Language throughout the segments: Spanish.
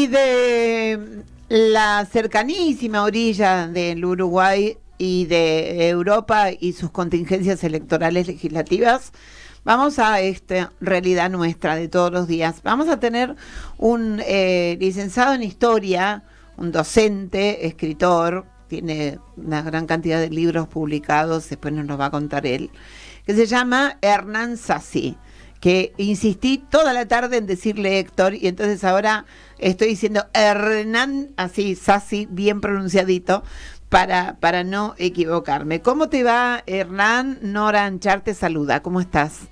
Y de la cercanísima orilla del Uruguay y de Europa y sus contingencias electorales legislativas, vamos a esta realidad nuestra de todos los días. Vamos a tener un licenciado en historia, un docente, escritor, tiene una gran cantidad de libros publicados, después nos los va a contar él, que se llama Hernán Sassi, que insistí toda la tarde en decirle Héctor, y entonces ahora estoy diciendo Hernán, así, Sassi, bien pronunciadito, para no equivocarme. ¿Cómo te va, Hernán? Nora Anchar te saluda, ¿cómo estás?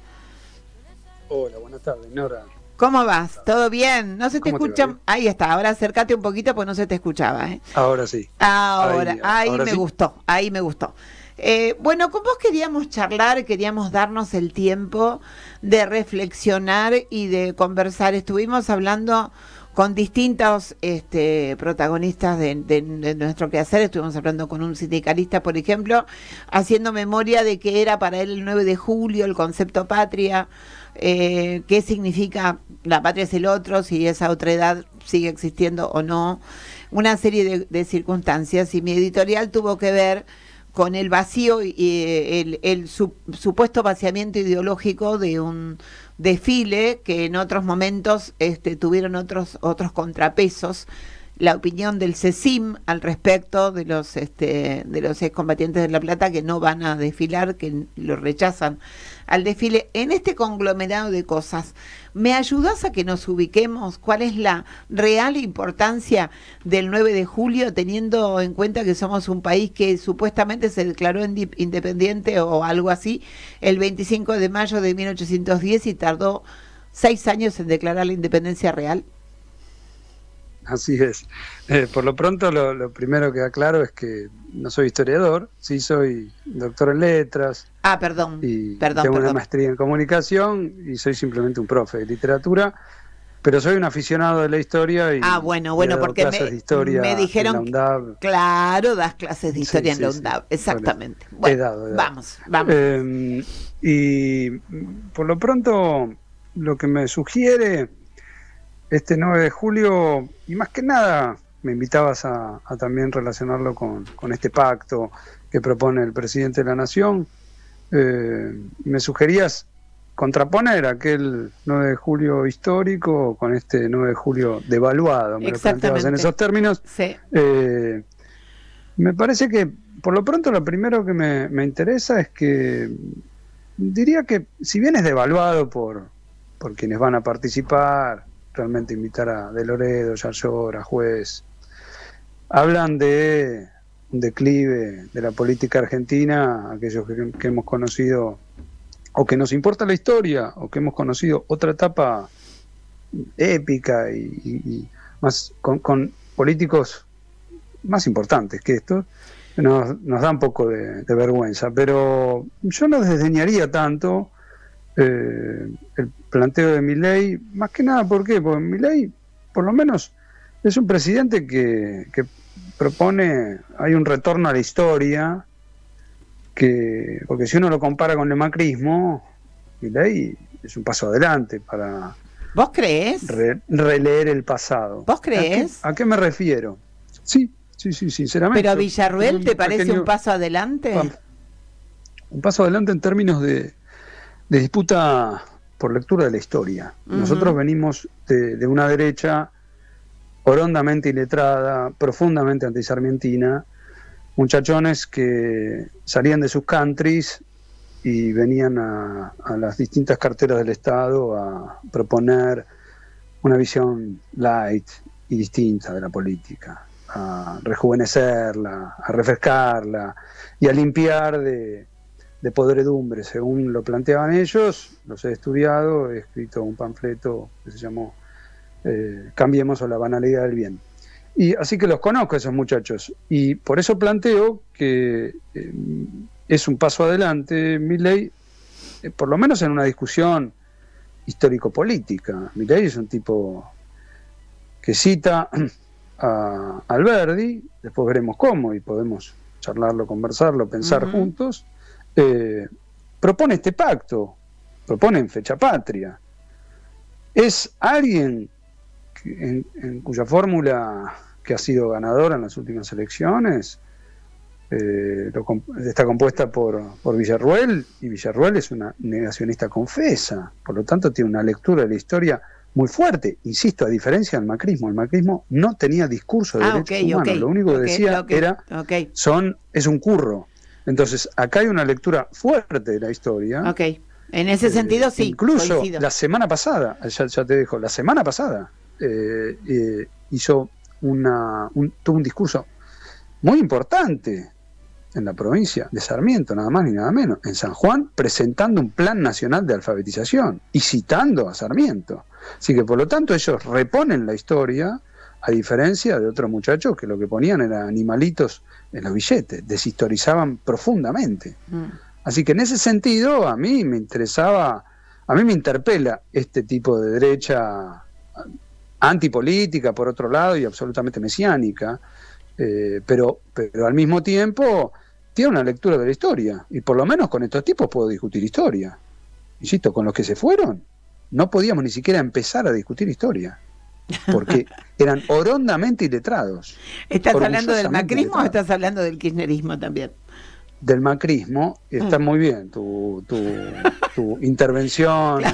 Hola, buenas tardes, Nora. ¿Cómo vas? ¿Todo bien? No se te escucha. Ahí está, ahora acércate un poquito porque no se te escuchaba. Ahora sí. Ahora me sí. gustó, ahí me gustó. Bueno, con vos queríamos charlar, queríamos darnos el tiempo de reflexionar y de conversar. Estuvimos hablando con distintos protagonistas de nuestro quehacer. Estuvimos hablando con un sindicalista, por ejemplo, haciendo memoria de qué era para él el 9 de julio, el concepto patria, qué significa la patria es el otro, si esa otra edad sigue existiendo o no, una serie de circunstancias. Y mi editorial tuvo que ver con el vacío y el supuesto vaciamiento ideológico de un desfile que en otros momentos tuvieron otros contrapesos. La opinión del CECIM al respecto de los excombatientes de La Plata que no van a desfilar, que lo rechazan al desfile. En este conglomerado de cosas, ¿me ayudás a que nos ubiquemos? ¿Cuál es la real importancia del 9 de julio, teniendo en cuenta que somos un país que supuestamente se declaró independiente o algo así el 25 de mayo de 1810 y tardó 6 años en declarar la independencia real? Así es. Por lo pronto, lo primero que aclaro es que no soy historiador, sí soy doctor en letras. Perdón. Tengo una maestría en comunicación y soy simplemente un profe de literatura, pero soy un aficionado de la historia y bueno, porque clases de historia me dijeron en la UNDAB. Claro, das clases de historia en la UNDAB, exactamente. Bueno, he dado. Vamos. Y por lo pronto, lo que me sugiere este 9 de julio, y más que nada me invitabas a también relacionarlo con este pacto que propone el presidente de la Nación, me sugerías contraponer aquel 9 de julio histórico con este 9 de julio devaluado, me lo planteabas en esos términos. Sí. Me parece que, por lo pronto, lo primero que me interesa es que, diría que, si bien es devaluado por quienes van a participar, realmente invitar a De Loredo, Yarlor, a Juez, hablan de un declive de la política argentina, aquellos que hemos conocido, o que nos importa la historia, o que hemos conocido otra etapa épica y más con políticos más importantes que estos, nos da un poco de vergüenza, pero yo no desdeñaría tanto el planteo de Milei, más que nada. ¿Por qué? Porque Milei, por lo menos, es un presidente que propone, hay un retorno a la historia, porque si uno lo compara con el macrismo, Milei es un paso adelante para... ¿Vos crees? Releer el pasado. ¿Vos crees? ¿A qué me refiero? Sí, sinceramente. ¿Pero a Villarruel te parece un paso adelante? Un paso adelante en términos de disputa por lectura de la historia. Nosotros venimos de una derecha horrendamente iletrada, profundamente antisarmientina, muchachones que salían de sus countries y venían a las distintas carteras del Estado a proponer una visión light y distinta de la política, a rejuvenecerla, a refrescarla y a limpiar de podredumbre, según lo planteaban ellos. Los he estudiado, he escrito un panfleto que se llamó Cambiemos o la banalidad del bien. Y así que los conozco a esos muchachos, y por eso planteo que es un paso adelante Milei, por lo menos en una discusión histórico-política. Milei es un tipo que cita a Alberdi, después veremos cómo y podemos charlarlo, conversarlo, pensar juntos. Propone este pacto, propone en fecha patria. Es alguien cuya fórmula, que ha sido ganadora en las últimas elecciones, está compuesta por Villarruel, y Villarruel es una negacionista confesa, por lo tanto tiene una lectura de la historia muy fuerte. Insisto, a diferencia del macrismo, el macrismo no tenía discurso de derechos humanos, lo único que decía era es un curro. Entonces acá hay una lectura fuerte de la historia. En ese sentido sí. Incluso coincido. La semana pasada, ya te dejo, la semana pasada hizo tuvo un discurso muy importante en la provincia de Sarmiento, nada más ni nada menos, en San Juan, presentando un plan nacional de alfabetización y citando a Sarmiento. Así que por lo tanto ellos reponen la historia, a diferencia de otros muchachos que lo que ponían eran animalitos en los billetes, deshistorizaban profundamente. Así que en ese sentido a mí me interpela este tipo de derecha antipolítica por otro lado y absolutamente mesiánica, pero al mismo tiempo tiene una lectura de la historia, y por lo menos con estos tipos puedo discutir historia. Insisto, con los que se fueron no podíamos ni siquiera empezar a discutir historia, porque eran horrendamente iletrados. ¿Estás hablando del macrismo o estás hablando del kirchnerismo también? Del macrismo, está muy bien tu intervención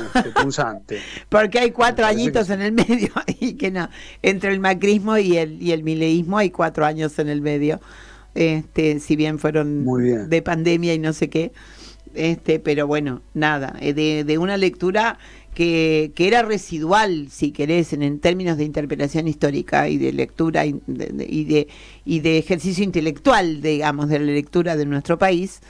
punzante. Porque hay 4 añitos en el medio, y que no, entre el macrismo y el mileísmo hay 4 años en el medio, si bien fueron de pandemia y no sé qué, pero bueno, nada, de una lectura que era residual, si querés, en términos de interpelación histórica y de lectura y de ejercicio intelectual, digamos, de la lectura de nuestro país.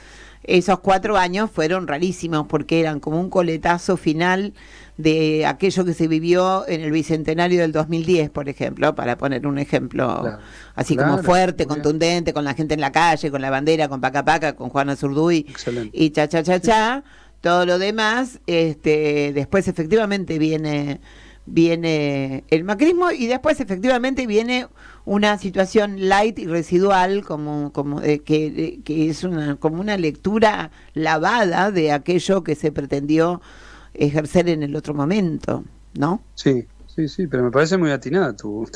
Esos 4 años fueron rarísimos porque eran como un coletazo final de aquello que se vivió en el Bicentenario del 2010, por ejemplo, para poner un ejemplo como fuerte, contundente, con la gente en la calle, con la bandera, con Paca Paca, con Juana Zurduy. Excelente. Y cha. Todo lo demás, después efectivamente viene el macrismo, y después efectivamente viene una situación light y residual que es como una lectura lavada de aquello que se pretendió ejercer en el otro momento, ¿no? Sí, pero me parece muy atinada tu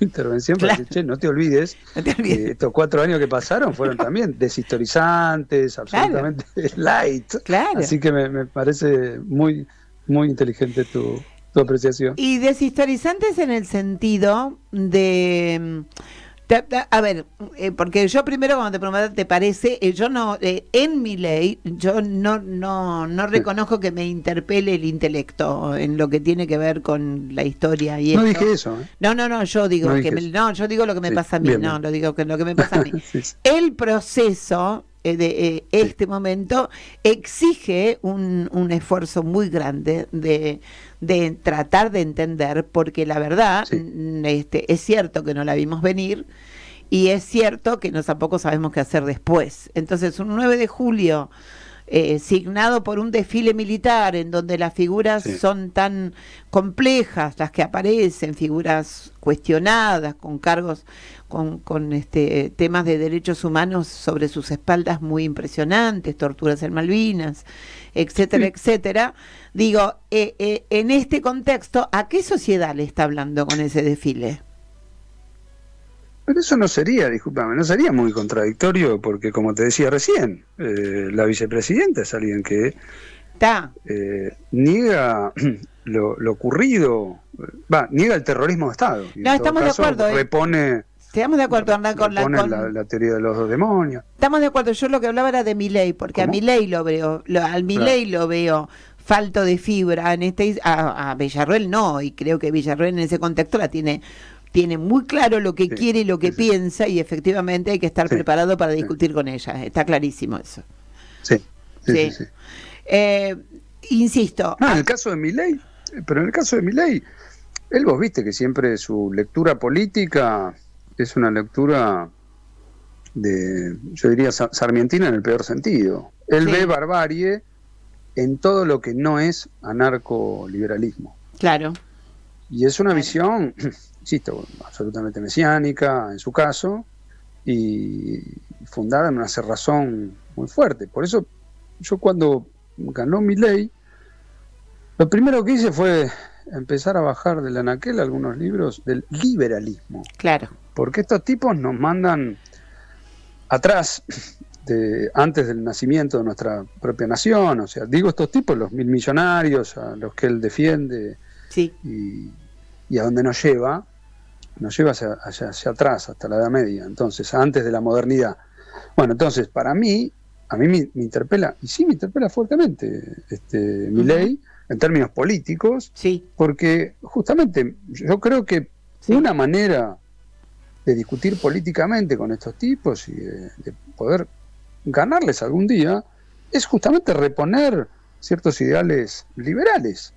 intervención, porque, no te olvides que estos 4 años que pasaron fueron también deshistorizantes, absolutamente light. Así que me parece muy, muy inteligente tu apreciación. Y deshistorizantes en el sentido de... A ver, porque yo primero, cuando te pregunté, ¿te parece? Yo no, en mi ley, yo no reconozco que me interpele el intelecto en lo que tiene que ver con la historia y no dije eso. No, yo digo yo digo lo que me pasa a mí, lo digo que lo que me pasa a mí. Sí. El proceso de este momento exige un esfuerzo muy grande de tratar de entender, porque la verdad es cierto que no la vimos venir, y es cierto que tampoco sabemos qué hacer después. Entonces un 9 de julio signado por un desfile militar en donde las figuras son tan complejas, las que aparecen, figuras cuestionadas, con cargos, con temas de derechos humanos sobre sus espaldas muy impresionantes, torturas en Malvinas, etcétera, etcétera. Digo, en este contexto, ¿a qué sociedad le está hablando con ese desfile? Pero eso no sería muy contradictorio, porque como te decía recién, la vicepresidenta es alguien que niega lo ocurrido, niega el terrorismo de Estado. No, estamos de acuerdo. Estamos de acuerdo, la teoría de los 2 demonios. Estamos de acuerdo. Yo lo que hablaba era de Milei, porque ¿cómo? A Milei lo veo, lo veo falto de fibra a Villarruel no, y creo que Villarruel en ese contexto tiene muy claro lo que quiere y lo que piensa, y efectivamente hay que estar preparado para discutir con ella. Está clarísimo eso. Sí. Insisto. En el caso de Milei, él, vos viste que siempre su lectura política es una lectura yo diría sarmientina en el peor sentido. Él ve barbarie en todo lo que no es anarcoliberalismo. Claro. Y es una visión, insisto, absolutamente mesiánica en su caso, y fundada en una cerrazón muy fuerte. Por eso yo, cuando ganó Milei, lo primero que hice fue empezar a bajar del anaquel algunos libros del liberalismo. Claro. Porque estos tipos nos mandan atrás, antes del nacimiento de nuestra propia nación. O sea, digo estos tipos, los 1000 millonarios, a los que él defiende, sí. y a donde nos lleva hacia atrás, hasta la Edad Media, entonces, antes de la modernidad. Bueno, entonces, a mí me interpela, y sí me interpela fuertemente Milei, en términos políticos, sí. Porque justamente yo creo que una manera de discutir políticamente con estos tipos y de poder ganarles algún día es justamente reponer ciertos ideales liberales,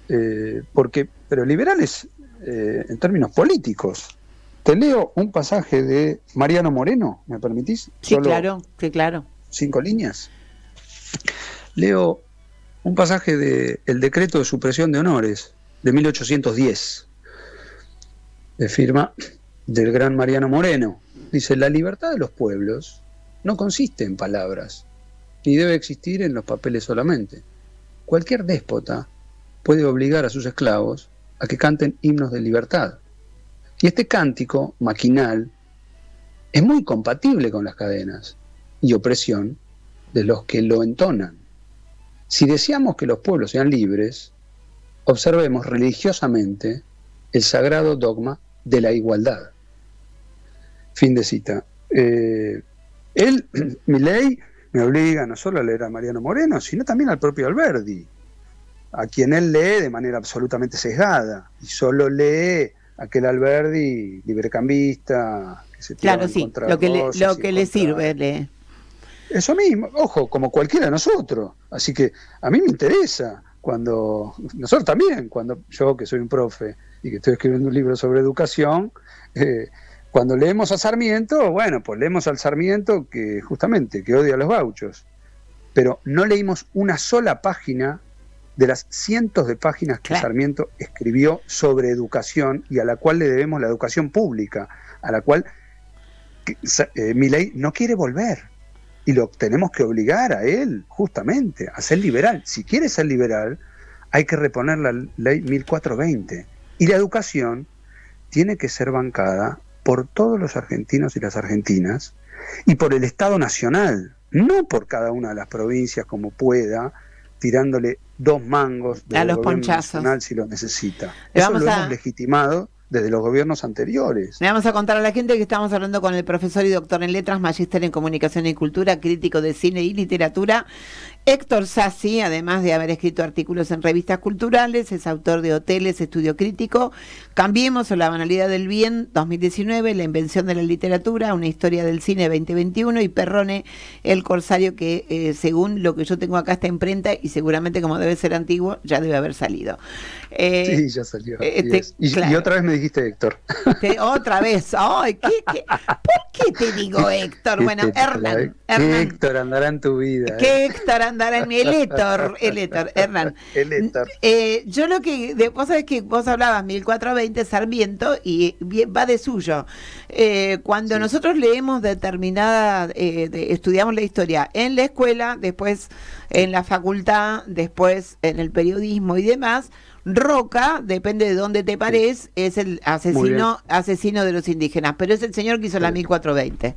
pero liberales en términos políticos. Te leo un pasaje de Mariano Moreno, ¿me permitís? Sí, claro, sí, claro. 5 líneas. Leo un pasaje de El decreto de supresión de honores de 1810, de firma del gran Mariano Moreno. Dice: la libertad de los pueblos no consiste en palabras, ni debe existir en los papeles solamente. Cualquier déspota puede obligar a sus esclavos a que canten himnos de libertad. Y este cántico maquinal es muy compatible con las cadenas y opresión de los que lo entonan. Si deseamos que los pueblos sean libres, observemos religiosamente el sagrado dogma de la igualdad. Fin de cita. Milei, me obliga no solo a leer a Mariano Moreno, sino también al propio Alberdi, a quien él lee de manera absolutamente sesgada, y solo lee aquel Alberdi librecambista, que se tira en contra de Rosas, lo que le sirve, lee. Eso mismo, ojo, como cualquiera de nosotros. Así que a mí me interesa nosotros también, cuando yo, que soy un profe y que estoy escribiendo un libro sobre educación, cuando leemos a Sarmiento, bueno, pues leemos al Sarmiento que odia a los gauchos, pero no leímos una sola página de las cientos de páginas que Sarmiento escribió sobre educación, y a la cual le debemos la educación pública, a la cual Milei no quiere volver. Y lo tenemos que obligar a él, justamente, a ser liberal. Si quiere ser liberal, hay que reponer la ley 1420. Y la educación tiene que ser bancada por todos los argentinos y las argentinas, y por el Estado Nacional, no por cada una de las provincias como pueda, tirándole 2 mangos del gobierno nacional si lo necesita. Eso lo hemos legitimado desde los gobiernos anteriores. Le vamos a contar a la gente que estamos hablando con el profesor y doctor en letras, magíster en comunicación y cultura, crítico de cine y literatura, Héctor Sassi. Además de haber escrito artículos en revistas culturales, es autor de Hoteles, Estudio Crítico, Cambiemos o la banalidad del bien, 2019, La invención de la literatura, una historia del cine, 2021, y Perrone, el corsario, que según lo que yo tengo acá está en imprenta, y seguramente, como debe ser antiguo, ya debe haber salido. Sí, ya salió. Y otra vez me dijiste Héctor. Otra vez. Ay, ¿por qué te digo Héctor? Bueno, Hernán. ¿Qué Héctor andará en tu vida? ¿Qué Héctor andará en mi Héctor, Hernán? El Héctor. Yo lo que, vos sabés que vos hablabas 1420, Sarmiento, y va de suyo. Cuando nosotros leemos estudiamos la historia en la escuela, después en la facultad, después en el periodismo y demás, Roca, depende de dónde te pares, es el asesino de los indígenas, pero es el señor que hizo la 1420.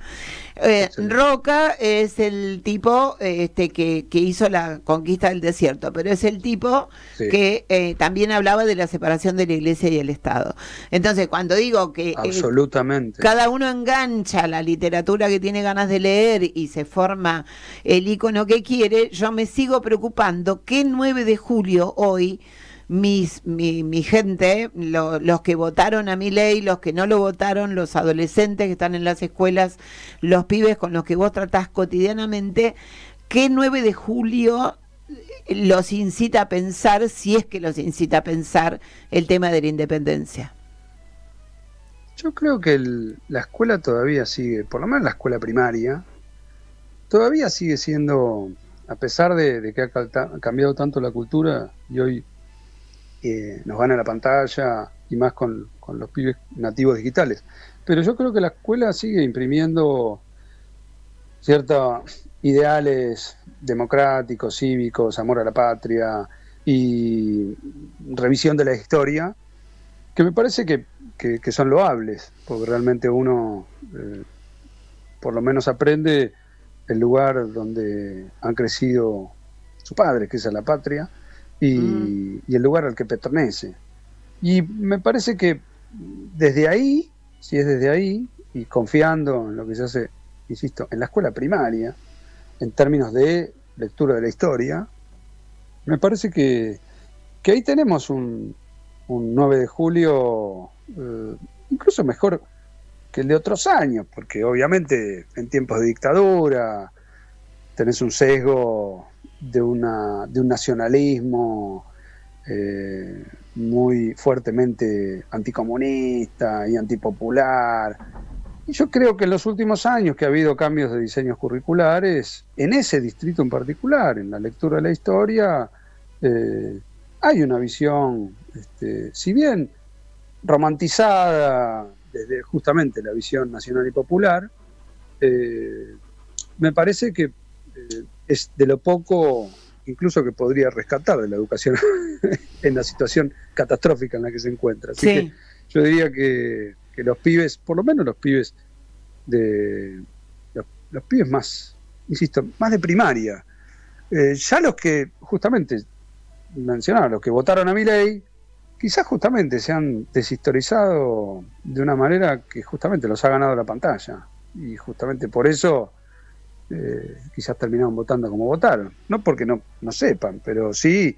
Roca es el tipo que hizo la conquista del desierto, pero es el tipo que también hablaba de la separación de la iglesia y el Estado. Entonces, cuando digo que absolutamente cada uno engancha la literatura que tiene ganas de leer y se forma el ícono que quiere, yo me sigo preocupando que 9 de julio hoy mi gente, los que votaron a Milei, los que no lo votaron, los adolescentes que están en las escuelas, los pibes con los que vos tratás cotidianamente, ¿qué 9 de julio los incita a pensar, si es que los incita a pensar, el tema de la independencia? Yo creo que la escuela todavía sigue, por lo menos la escuela primaria, todavía sigue siendo, a pesar de que ha cambiado tanto la cultura y hoy nos gana la pantalla, y más con los pibes nativos digitales. Pero yo creo que la escuela sigue imprimiendo ciertos ideales democráticos, cívicos, amor a la patria, y revisión de la historia, que me parece que son loables, porque realmente uno por lo menos aprende el lugar donde han crecido su padre, que es la patria, y el lugar al que pertenece. Y me parece que desde ahí, si es desde ahí, y confiando en lo que se hace, insisto, en la escuela primaria, en términos de lectura de la historia, me parece que ahí tenemos un 9 de julio incluso mejor que el de otros años, porque obviamente en tiempos de dictadura tenés un sesgo de un nacionalismo muy fuertemente anticomunista y antipopular. Y yo creo que en los últimos años que ha habido cambios de diseños curriculares, en ese distrito en particular, en la lectura de la historia, hay una visión, si bien romantizada desde justamente la visión nacional y popular, me parece que es de lo poco incluso que podría rescatar de la educación en la situación catastrófica en la que se encuentra. Así que yo diría que los pibes, por lo menos los pibes los pibes más, insisto, más de primaria, ya los que justamente mencionaba, los que votaron a Milei, quizás justamente se han deshistorizado de una manera que justamente los ha ganado la pantalla, y justamente por eso quizás terminaron votando como votaron, no porque no sepan, pero sí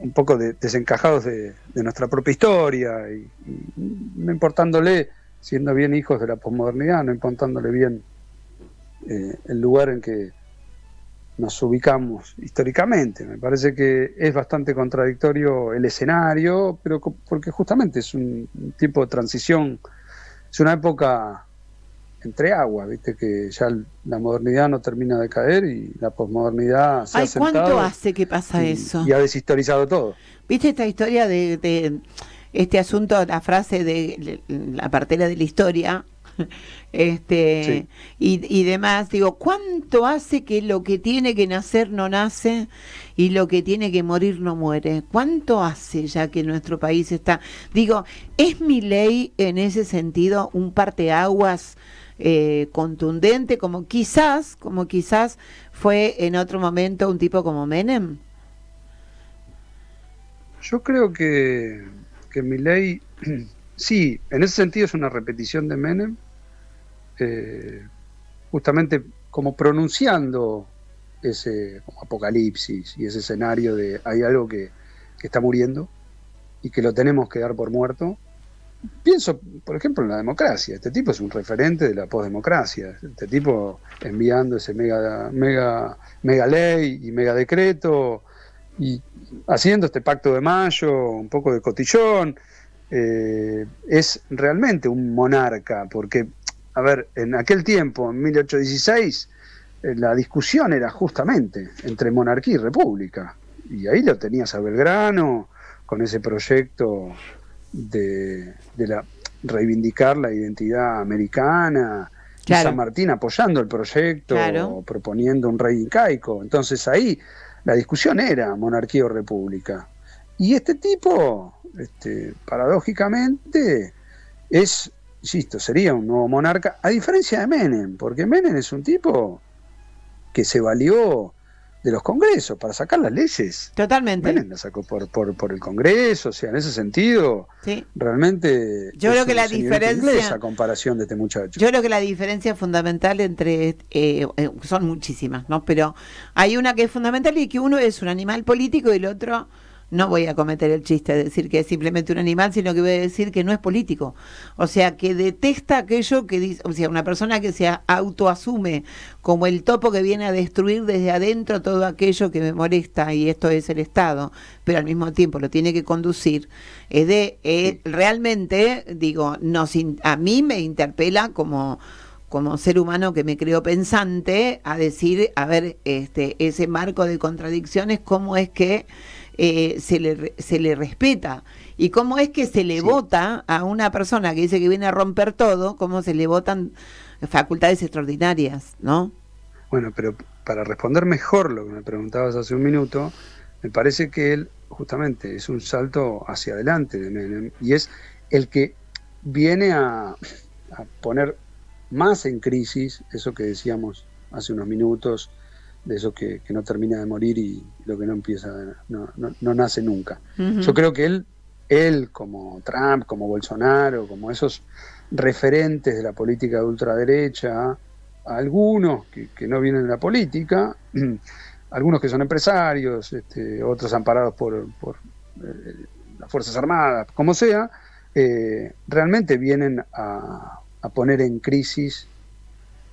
un poco desencajados de nuestra propia historia, y no importándole, siendo bien hijos de la posmodernidad, no importándole bien el lugar en que nos ubicamos históricamente. Me parece que es bastante contradictorio el escenario, pero porque justamente es un tiempo de transición, es una época entre aguas, viste, que ya la modernidad no termina de caer y la posmodernidad se ha sentado. ¿Cuánto hace que pasa eso? Y ha deshistorizado todo. ¿Viste esta historia de este asunto, la frase de la partera de la historia? Sí. y demás, digo, ¿cuánto hace que lo que tiene que nacer no nace y lo que tiene que morir no muere? ¿Cuánto hace ya que nuestro país está? Digo, ¿es Milei en ese sentido un parteaguas contundente como quizás fue en otro momento un tipo como Menem? Yo creo que Milei sí, en ese sentido es una repetición de Menem, justamente como pronunciando ese como apocalipsis y ese escenario de hay algo que está muriendo y que lo tenemos que dar por muerto. Pienso, por ejemplo, en la democracia. Este tipo es un referente de la posdemocracia. Este tipo enviando ese mega ley y mega decreto y haciendo este pacto de mayo, un poco de cotillón. Es realmente un monarca, porque, a ver, en aquel tiempo, en 1816, la discusión era justamente entre monarquía y república, y ahí lo tenías a Belgrano con ese proyecto de reivindicar la identidad americana, claro, y San Martín apoyando el proyecto, claro, proponiendo un rey incaico. Entonces ahí la discusión era monarquía o república, y este tipo paradójicamente insisto, sería un nuevo monarca, a diferencia de Menem, porque Menem es un tipo que se valió de los congresos para sacar las leyes. Totalmente. Menem la sacó por el Congreso, o sea, en ese sentido, sí, realmente yo creo que la diferencia, a comparación de este muchacho. Yo creo que la diferencia fundamental entre son muchísimas, ¿no? Pero hay una que es fundamental, y que uno es un animal político y el otro, no voy a cometer el chiste de decir que es simplemente un animal, sino que voy a decir que no es político. O sea, que detesta aquello que dice, o sea, una persona que se autoasume como el topo que viene a destruir desde adentro todo aquello que me molesta, y esto es el Estado, pero al mismo tiempo lo tiene que conducir, realmente, digo, a mí me interpela como ser humano que me creo pensante, a decir, a ver, ese marco de contradicciones, cómo es que se le respeta, y cómo es que se le vota a una persona que dice que viene a romper todo, cómo se le votan facultades extraordinarias, ¿no? Bueno, pero para responder mejor lo que me preguntabas hace un minuto, Me parece que él justamente es un salto hacia adelante de Menem y es el que viene a poner más en crisis eso que decíamos hace unos minutos, de eso que no termina de morir y lo que no empieza, no nace nunca. Uh-huh. Yo creo que él como Trump, como Bolsonaro, como esos referentes de la política de ultraderecha, algunos que no vienen de la política, algunos que son empresarios, otros amparados por las Fuerzas Armadas, como sea, realmente vienen a poner en crisis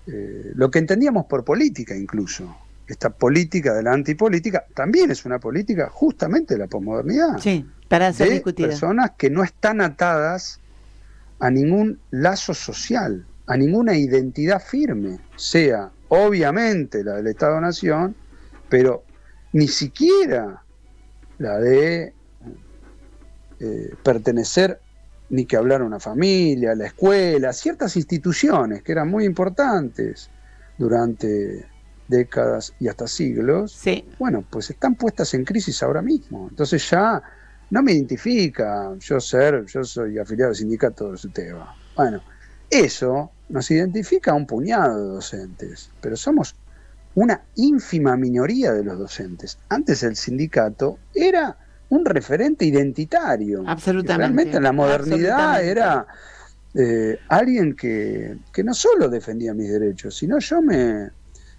lo que entendíamos por política incluso. Esta política de la antipolítica también es una política justamente de la posmodernidad. Sí, para ser discutida. Personas que no están atadas a ningún lazo social, a ninguna identidad firme, sea obviamente la del Estado-Nación, pero ni siquiera la de pertenecer, ni que hablar a una familia, a la escuela, ciertas instituciones que eran muy importantes durante décadas y hasta siglos, sí. Bueno, pues están puestas en crisis ahora mismo. Entonces ya no me identifica yo soy afiliado al sindicato de SUTEBA. Bueno, eso nos identifica a un puñado de docentes, pero somos una ínfima minoría de los docentes. Antes el sindicato era un referente identitario. Absolutamente. Realmente en la modernidad era alguien que no solo defendía mis derechos, sino yo me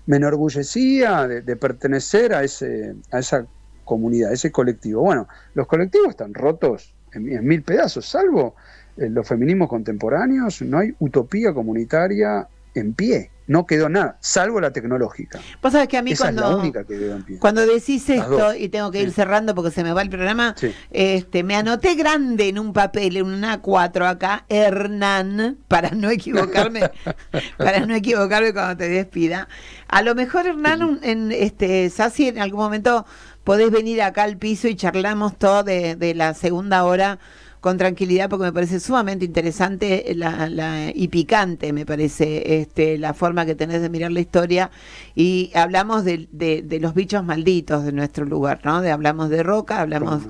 enorgullecía de pertenecer a esa comunidad, a ese colectivo. Bueno, los colectivos están rotos en mil pedazos, salvo los feminismos contemporáneos, no hay utopía comunitaria en pie. No quedó nada, salvo la tecnológica. Vos sabés que a mí esa es la única que quedó en pie. Cuando decís esto, y tengo que ir cerrando porque se me va el programa, sí. Me anoté grande en un papel, en una A4 acá, Hernán, para no equivocarme cuando te despida. A lo mejor, Hernán, Sassi, en algún momento podés venir acá al piso y charlamos todo de la segunda hora con tranquilidad, porque me parece sumamente interesante y picante, me parece, la forma que tenés de mirar la historia, y hablamos de los bichos malditos de nuestro lugar, ¿no? Hablamos de Roca, hablamos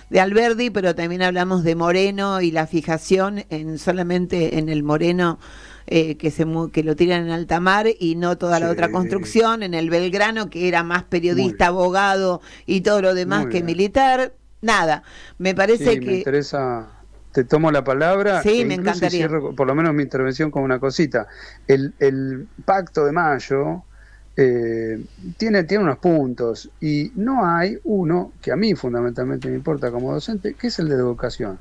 de Alberdi, pero también hablamos de Moreno y la fijación solamente en el Moreno, que lo tiran en alta mar y no toda la otra construcción, en el Belgrano, que era más periodista, abogado y todo lo demás que militar. Nada, me parece que... me interesa, te tomo la palabra. Sí, me encantaría. Cierro por lo menos mi intervención con una cosita. El Pacto de Mayo tiene unos puntos y no hay uno que a mí fundamentalmente me importa como docente, que es el de educación.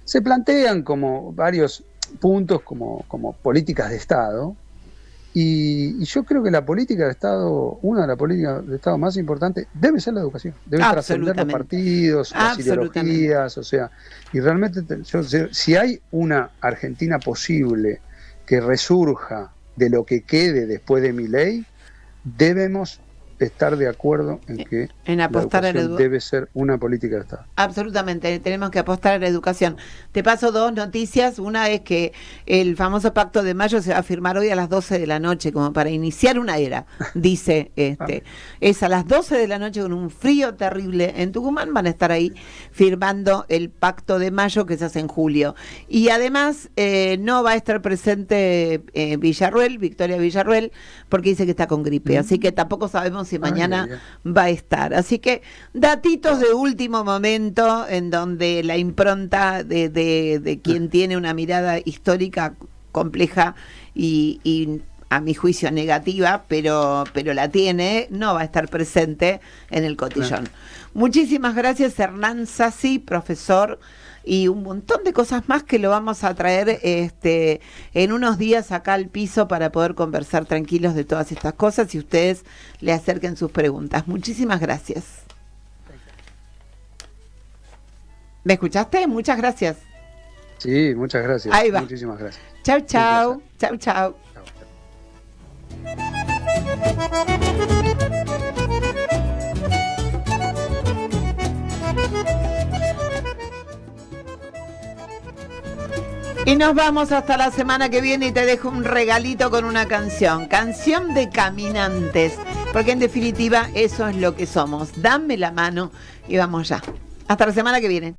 Se plantean como varios puntos como políticas de Estado. Y yo creo que la política de Estado, una de las políticas de Estado más importantes, debe ser la educación. Debe trascender los partidos, las ideologías, o sea, y realmente si hay una Argentina posible que resurja de lo que quede después de Milei, debemos estar de acuerdo en que apostar la educación debe ser una política de Estado. Absolutamente, tenemos que apostar a la educación. Te paso dos noticias. Una es que el famoso Pacto de Mayo se va a firmar hoy a las 12 de la noche, como para iniciar una era, dice es a las 12 de la noche con un frío terrible en Tucumán, van a estar ahí firmando el Pacto de Mayo que se hace en julio. Y además no va a estar presente Victoria Villarruel, porque dice que está con gripe, así que tampoco sabemos si mañana va a estar. Así que datitos de último momento en donde la impronta de quien tiene una mirada histórica compleja y a mi juicio negativa, pero la tiene, no va a estar presente en el cotillón. Muchísimas gracias, Hernán Sassi, profesor, y un montón de cosas más que lo vamos a traer en unos días acá al piso para poder conversar tranquilos de todas estas cosas y ustedes le acerquen sus preguntas. Muchísimas gracias. ¿Me escuchaste? Muchas gracias. Sí, muchas gracias. Ahí va. Muchísimas gracias. Chau, chau. Chau, chau. Y nos vamos hasta la semana que viene y te dejo un regalito con una canción de Caminantes. porque en definitiva eso es lo que somos. Dame la mano y vamos ya. Hasta la semana que viene.